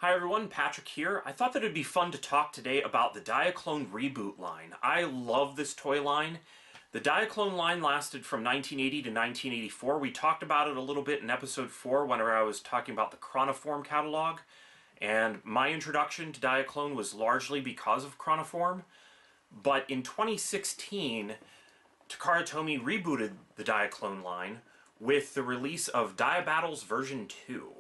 Hi everyone, Patrick here. I thought that it'd be fun to talk today about the Diaclone Reboot line. I love this toy line. The Diaclone line lasted from 1980 to 1984. We talked about it a little bit in episode 4 whenever I was talking about the Chronoform catalog. And my introduction to Diaclone was largely because of Chronoform. But in 2016, Takara Tomy rebooted the Diaclone line with the release of Diabattles version 2.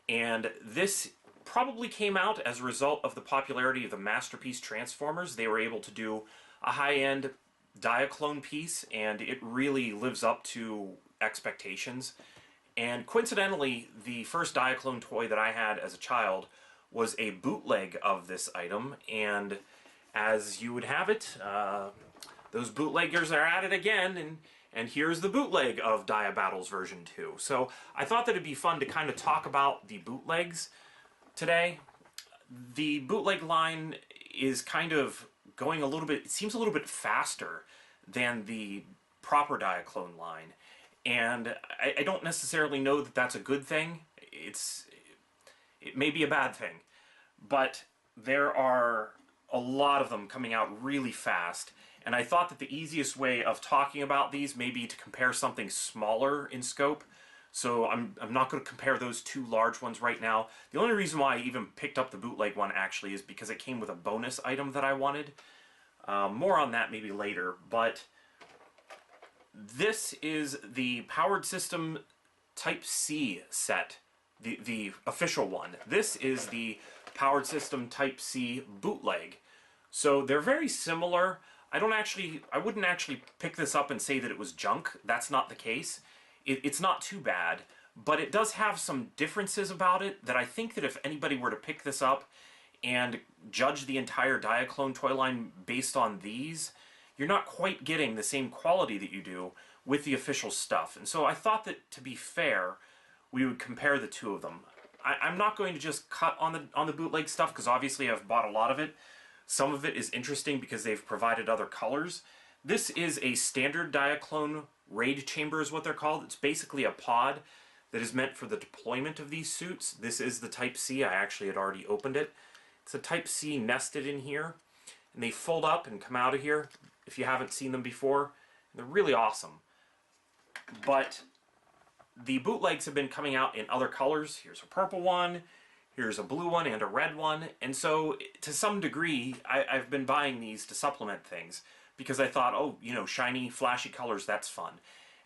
And this probably came out as a result of the popularity of the Masterpiece Transformers. They were able to do a high-end Diaclone piece, and it really lives up to expectations. And coincidentally, the first Diaclone toy that I had as a child was a bootleg of this item, and as you would have it, those bootleggers are at it again, and here's the bootleg of Diabattles version 2. So I thought that it'd be fun to kind of talk about the bootlegs today. The bootleg line is kind of going a little bit, it seems a little bit faster than the proper Diaclone line. And I don't necessarily know that that's a good thing. It may be a bad thing. But there are a lot of them coming out really fast. And I thought that the easiest way of talking about these may be to compare something smaller in scope. So I'm not going to compare those two large ones right now. The only reason why I even picked up the bootleg one actually is because it came with a bonus item that I wanted. More on that maybe later, but this is the Powered System Type C set, the official one. This is the Powered System Type C bootleg. So they're very similar. I wouldn't actually pick this up and say that it was junk. That's not the case. It's not too bad, but it does have some differences about it that I think that if anybody were to pick this up and judge the entire Diaclone toy line based on these, you're not quite getting the same quality that you do with the official stuff. And so I thought that, to be fair, we would compare the two of them. I'm not going to just cut on the bootleg stuff, because obviously I've bought a lot of it. Some of it is interesting because they've provided other colors. This is a standard Diaclone raid chamber is what they're called. It's basically a pod that is meant for the deployment of these suits. This is the Type C. I actually had already opened it. It's a Type C nested in here, and they fold up and come out of here if you haven't seen them before. And they're really awesome. But the bootlegs have been coming out in other colors. Here's a purple one, here's a blue one, and a red one. And so, to some degree, I've been buying these to supplement things, because I thought, oh, you know, shiny, flashy colors, that's fun.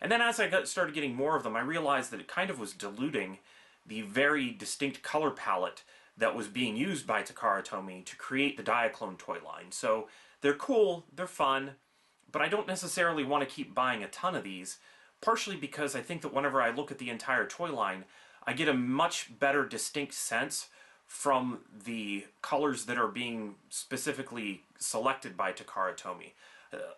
And then as I started getting more of them, I realized that it kind of was diluting the very distinct color palette that was being used by Takara Tomy to create the Diaclone toy line. So they're cool, they're fun, but I don't necessarily want to keep buying a ton of these, partially because I think that whenever I look at the entire toy line, I get a much better distinct sense from the colors that are being specifically selected by Takara Tomy.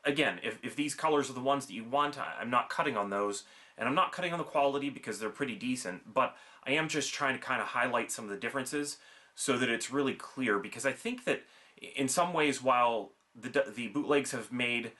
Again, if these colors are the ones that you want, I'm not cutting on those, and I'm not cutting on the quality because they're pretty decent, but I am just trying to kind of highlight some of the differences so that it's really clear, because I think that in some ways, while the bootlegs have made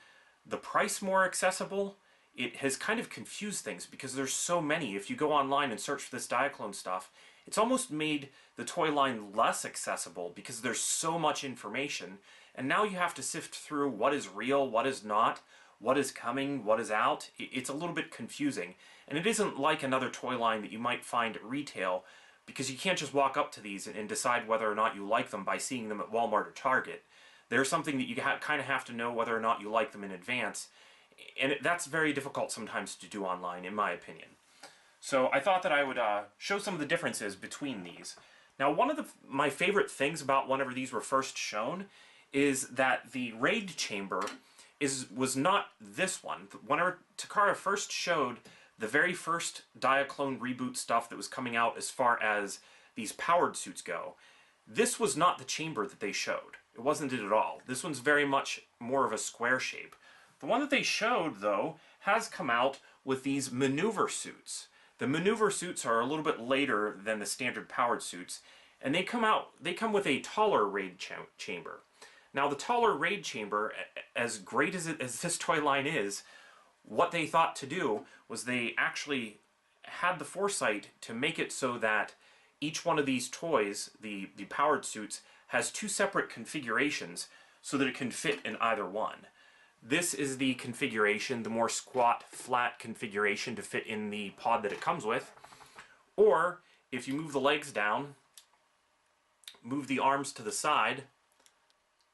the price more accessible, it has kind of confused things because there's so many. If you go online and search for this Diaclone stuff, it's almost made the toy line less accessible because there's so much information, and now you have to sift through what is real, what is not, what is coming, what is out. It's a little bit confusing, and it isn't like another toy line that you might find at retail, because you can't just walk up to these and decide whether or not you like them by seeing them at Walmart or Target. They're something that you kind of have to know whether or not you like them in advance, and that's very difficult sometimes to do online, in my opinion. So I thought that I would show some of the differences between these. Now, one of my favorite things about whenever these were first shown is that the raid chamber was not this one. Whenever Takara first showed the very first Diaclone reboot stuff that was coming out as far as these powered suits go, this was not the chamber that they showed. It wasn't it at all. This one's very much more of a square shape. The one that they showed, though, has come out with these maneuver suits. The maneuver suits are a little bit later than the standard powered suits, and they come with a taller raid chamber. Now, the taller raid chamber, as great as this toy line is, what they thought to do was they actually had the foresight to make it so that each one of these toys, the powered suits, has two separate configurations so that it can fit in either one. This is the configuration, the more squat, flat configuration to fit in the pod that it comes with. Or, if you move the legs down, move the arms to the side,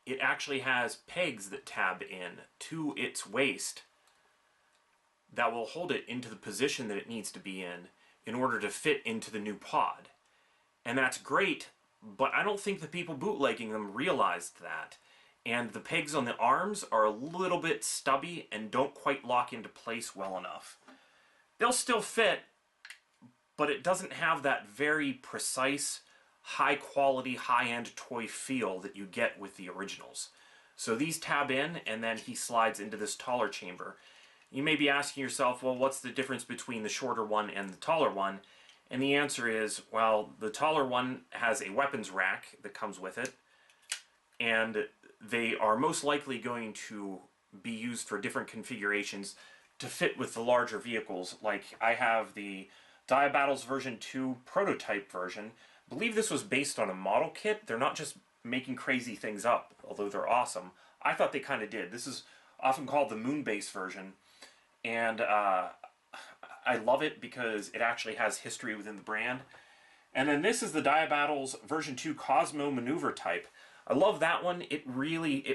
it actually has pegs that tab in to its waist that will hold it into the position that it needs to be in order to fit into the new pod. And that's great, but I don't think the people bootlegging them realized that. And the pegs on the arms are a little bit stubby and don't quite lock into place well enough. They'll still fit, but it doesn't have that very precise, high-quality, high-end toy feel that you get with the originals. So these tab in, and then he slides into this taller chamber. You may be asking yourself, well, what's the difference between the shorter one and the taller one? And the answer is, well, the taller one has a weapons rack that comes with it, and they are most likely going to be used for different configurations to fit with the larger vehicles. Like, I have the Diabattles version 2 prototype version. I believe this was based on a model kit. They're not just making crazy things up, although they're awesome. I thought they kind of did. This is often called the Moonbase version, and I love it because it actually has history within the brand. And then this is the Diabattles version 2 Cosmo Maneuver type. I love that one. It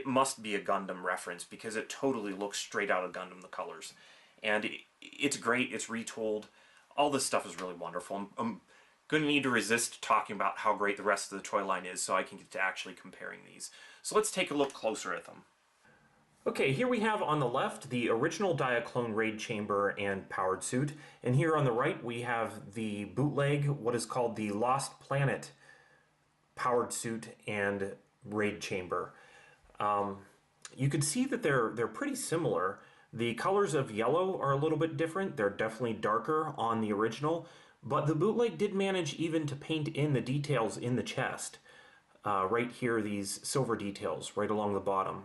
must be a Gundam reference because it totally looks straight out of Gundam, the colors. And it's great, it's retooled. All this stuff is really wonderful. I'm going to need to resist talking about how great the rest of the toy line is so I can get to actually comparing these. So let's take a look closer at them. Okay, here we have on the left the original Diaclone raid chamber and powered suit, and here on the right we have the bootleg, what is called the Lost Planet powered suit and raid chamber. You can see that they're pretty similar. The colors of yellow are a little bit different. They're definitely darker on the original, but the bootleg did manage even to paint in the details in the chest. Right here, these silver details right along the bottom.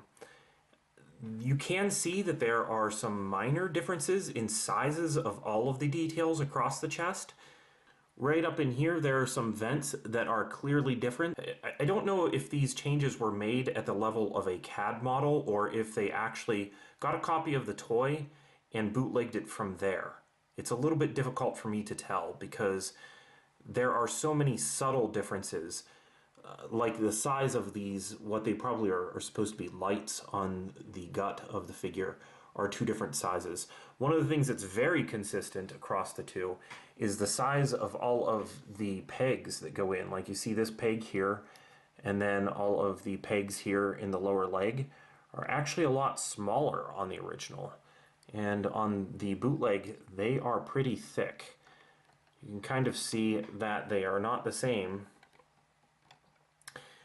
You can see that there are some minor differences in sizes of all of the details across the chest. Right up in here, there are some vents that are clearly different. I don't know if these changes were made at the level of a CAD model or if they actually got a copy of the toy and bootlegged it from there. It's a little bit difficult for me to tell because there are so many subtle differences. Like the size of these, what they probably are supposed to be lights on the gut of the figure, are two different sizes. One of the things that's very consistent across the two is the size of all of the pegs that go in. Like you see this peg here, and then all of the pegs here in the lower leg are actually a lot smaller on the original. And on the bootleg, they are pretty thick. You can kind of see that they are not the same.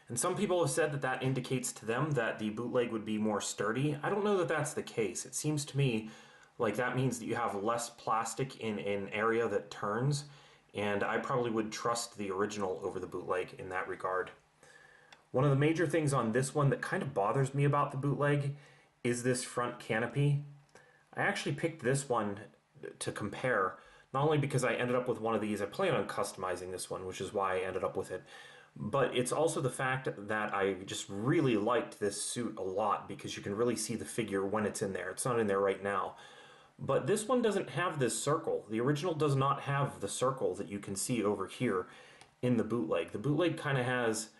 And some people have said that that indicates to them that the bootleg would be more sturdy. I don't know that that's the case. It seems to me like that means that you have less plastic in an area that turns, and I probably would trust the original over the bootleg in that regard. One of the major things on this one that kind of bothers me about the bootleg is this front canopy. I actually picked this one to compare, not only because I ended up with one of these, I plan on customizing this one, which is why I ended up with it, but it's also the fact that I just really liked this suit a lot because you can really see the figure when it's in there. It's not in there right now. But this one doesn't have this circle. The original does not have the circle that you can see over here in the bootleg. The bootleg kind of has,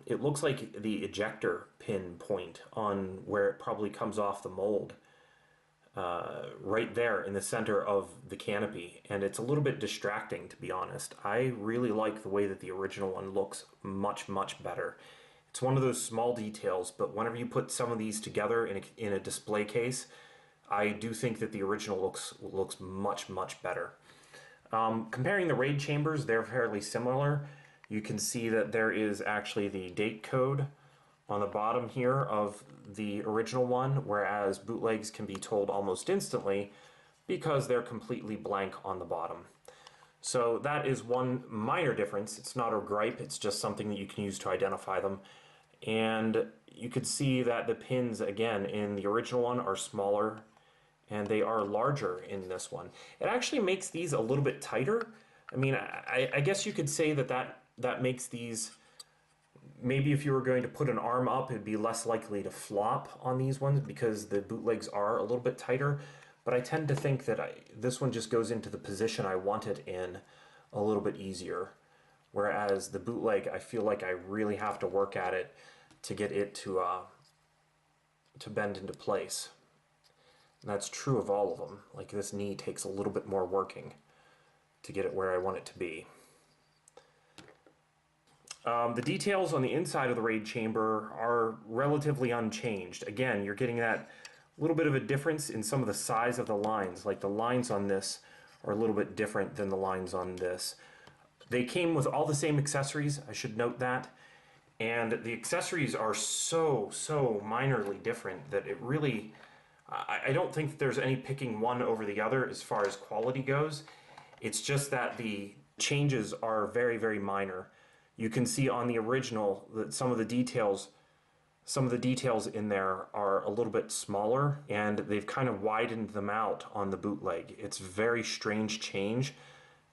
it looks like the ejector pin point on where it probably comes off the mold. Right there in the center of the canopy, and it's a little bit distracting, to be honest. I really like the way that the original one looks much better. It's one of those small details, but whenever you put some of these together in a display case, I do think that the original looks much better. Comparing the raid chambers, they're fairly similar. You can see that there is actually the date code on the bottom here of the original one, whereas bootlegs can be told almost instantly because they're completely blank on the bottom. So that is one minor difference. It's not a gripe, it's just something that you can use to identify them. And you can see that the pins, again, in the original one are smaller and they are larger in this one. It actually makes these a little bit tighter, I mean, I guess you could say that that makes these, maybe if you were going to put an arm up, it'd be less likely to flop on these ones because the bootlegs are a little bit tighter. But I tend to think that this one just goes into the position I want it in a little bit easier. Whereas the bootleg, I feel like I really have to work at it to get it to bend into place. And that's true of all of them. Like this knee takes a little bit more working to get it where I want it to be. The details on the inside of the raid chamber are relatively unchanged. Again, you're getting that little bit of a difference in some of the size of the lines. Like the lines on this are a little bit different than the lines on this. They came with all the same accessories, I should note that. And the accessories are so minorly different that it really, I don't think that there's any picking one over the other as far as quality goes. It's just that the changes are very minor. You can see on the original that some of the details in there are a little bit smaller, and they've kind of widened them out on the bootleg. It's a very strange change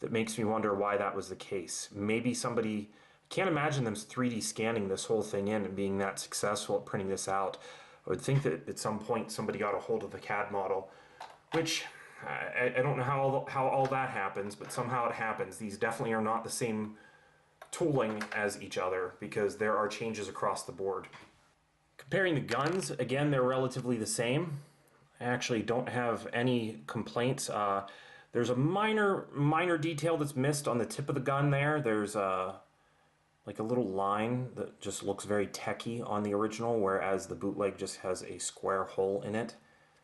that makes me wonder why that was the case. Maybe somebody, can't imagine them 3D scanning this whole thing in and being that successful at printing this out. I would think that at some point somebody got a hold of the CAD model, which I don't know how all that happens, but somehow it happens. These definitely are not the same tooling as each other because there are changes across the board. Comparing the guns, again, they're relatively the same. I actually don't have any complaints. There's a minor detail that's missed on the tip of the gun there. There's like a little line that just looks very techy on the original, whereas the bootleg just has a square hole in it.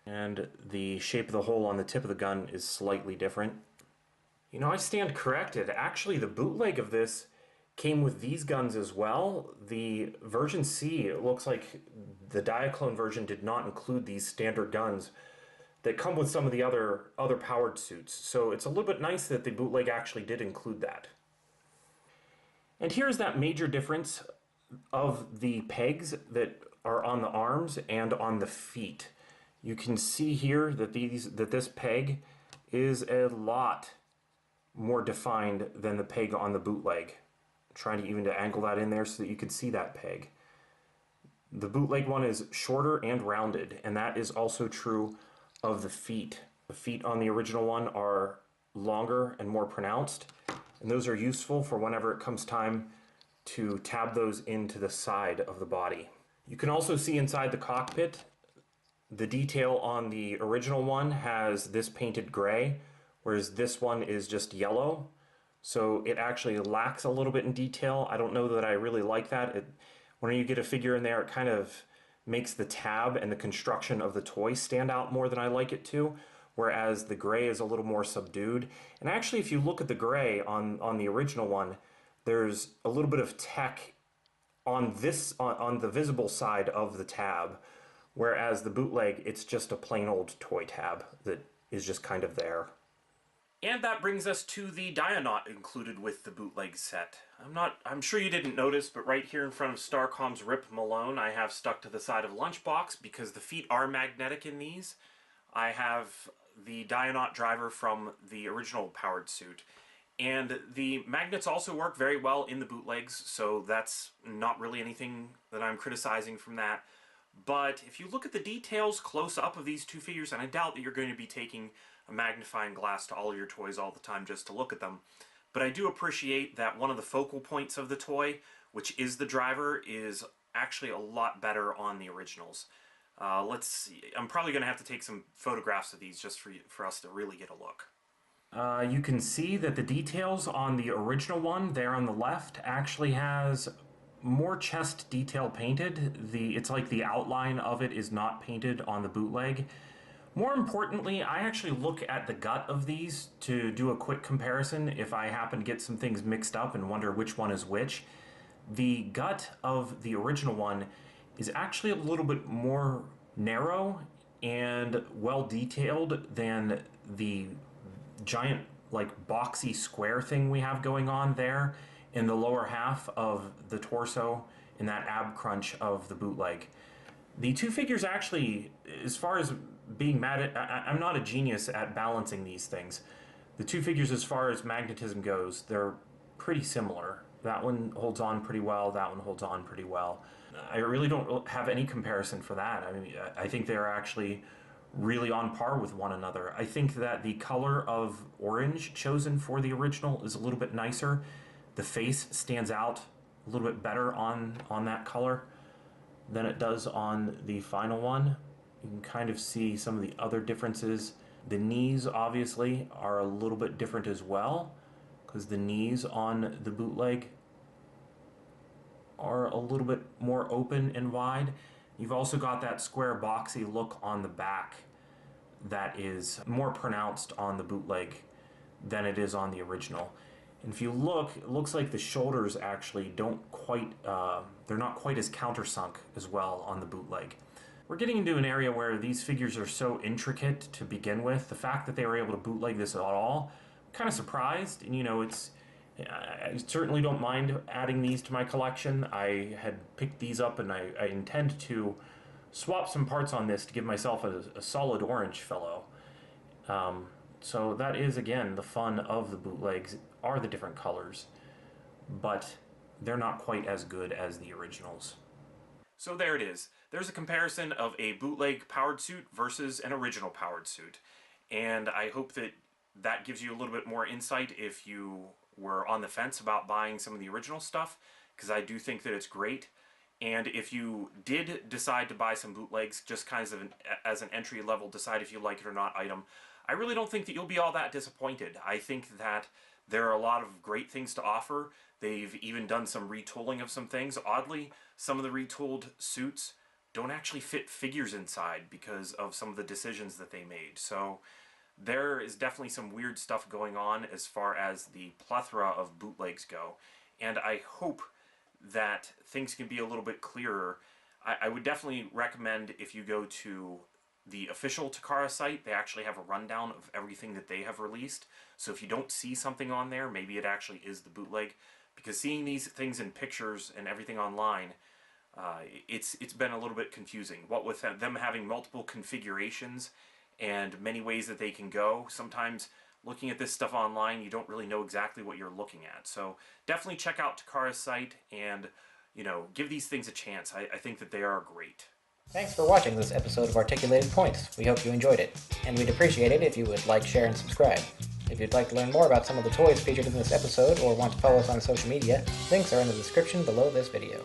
And the shape of the hole on the tip of the gun is slightly different. You know, I stand corrected. Actually, the bootleg of this came with these guns as well. The version C, it looks like the Diaclone version did not include these standard guns that come with some of the other powered suits. So it's a little bit nice that the bootleg actually did include that. And here's that major difference of the pegs that are on the arms and on the feet. You can see here that this peg is a lot more defined than the peg on the bootleg. I'm trying to even angle that in there so that you can see that peg. The bootleg one is shorter and rounded, and that is also true of the feet. The feet on the original one are longer and more pronounced, and those are useful for whenever it comes time to tab those into the side of the body. You can also see inside the cockpit, the detail on the original one has this painted gray, whereas this one is just yellow. So it actually lacks a little bit in detail. I don't know that I really like that. When you get a figure in there, it kind of makes the tab and the construction of the toy stand out more than I like it to, whereas the gray is a little more subdued. And actually, if you look at the gray on the original one, there's a little bit of tech on the visible side of the tab, whereas the bootleg, it's just a plain old toy tab that is just kind of there. And that brings us to the Dianaut included with the bootleg set. I'm sure you didn't notice, but right here in front of Starcom's Rip Malone, I have stuck to the side of Lunchbox because the feet are magnetic in these. I have the Dianaut driver from the original powered suit. And the magnets also work very well in the bootlegs, so that's not really anything that I'm criticizing from that. But if you look at the details close up of these two figures, and I doubt that you're going to be taking a magnifying glass to all of your toys all the time just to look at them, but I do appreciate that one of the focal points of the toy, which is the driver, is actually a lot better on the originals. Let's see. I'm probably going to have to take some photographs of these just for us to really get a look. You can see that the details on the original one there on the left actually has more chest detail painted. It's like the outline of it is not painted on the bootleg. More importantly, I actually look at the gut of these to do a quick comparison if I happen to get some things mixed up and wonder which one is which. The gut of the original one is actually a little bit more narrow and well detailed than the giant, like, boxy square thing we have going on there in the lower half of the torso in that ab crunch of the bootleg. The two figures actually, as far as being mad at, I'm not a genius at balancing these things. The two figures, as far as magnetism goes, they're pretty similar. That one holds on pretty well, that one holds on pretty well. I really don't have any comparison for that. I mean, I think they're actually really on par with one another. I think that the color of orange chosen for the original is a little bit nicer. The face stands out a little bit better on that color than it does on the final one. You can kind of see some of the other differences. The knees obviously are a little bit different as well, because the knees on the bootleg are a little bit more open and wide. You've also got that square boxy look on the back that is more pronounced on the bootleg than it is on the original. And if you look, it looks like the shoulders actually don't quite, they're not quite as countersunk as well on the bootleg. We're getting into an area where these figures are so intricate to begin with. The fact that they were able to bootleg this at all, I'm kind of surprised. And you know, I certainly don't mind adding these to my collection. I had picked these up and I intend to swap some parts on this to give myself a solid orange fellow. So that is, again, the fun of the bootlegs, are the different colors, but they're not quite as good as the originals. So there it is. There's a comparison of a bootleg powered suit versus an original powered suit. And I hope that that gives you a little bit more insight if you were on the fence about buying some of the original stuff, because I do think that it's great. And if you did decide to buy some bootlegs, just kind of as an entry level, decide if you like it or not item, I really don't think that you'll be all that disappointed. I think that there are a lot of great things to offer. They've even done some retooling of some things. Oddly, some of the retooled suits don't actually fit figures inside because of some of the decisions that they made. So there is definitely some weird stuff going on as far as the plethora of bootlegs go. And I hope that things can be a little bit clearer. I would definitely recommend, if you go to the official Takara site, they actually have a rundown of everything that they have released. So if you don't see something on there, maybe it actually is the bootleg. Because seeing these things in pictures and everything online, it's been a little bit confusing. What with them having multiple configurations and many ways that they can go, sometimes looking at this stuff online, you don't really know exactly what you're looking at. So definitely check out Takara's site and, you know, give these things a chance. I think that they are great. Thanks for watching this episode of Articulated Points. We hope you enjoyed it, and we'd appreciate it if you would like, share, and subscribe. If you'd like to learn more about some of the toys featured in this episode or want to follow us on social media, links are in the description below this video.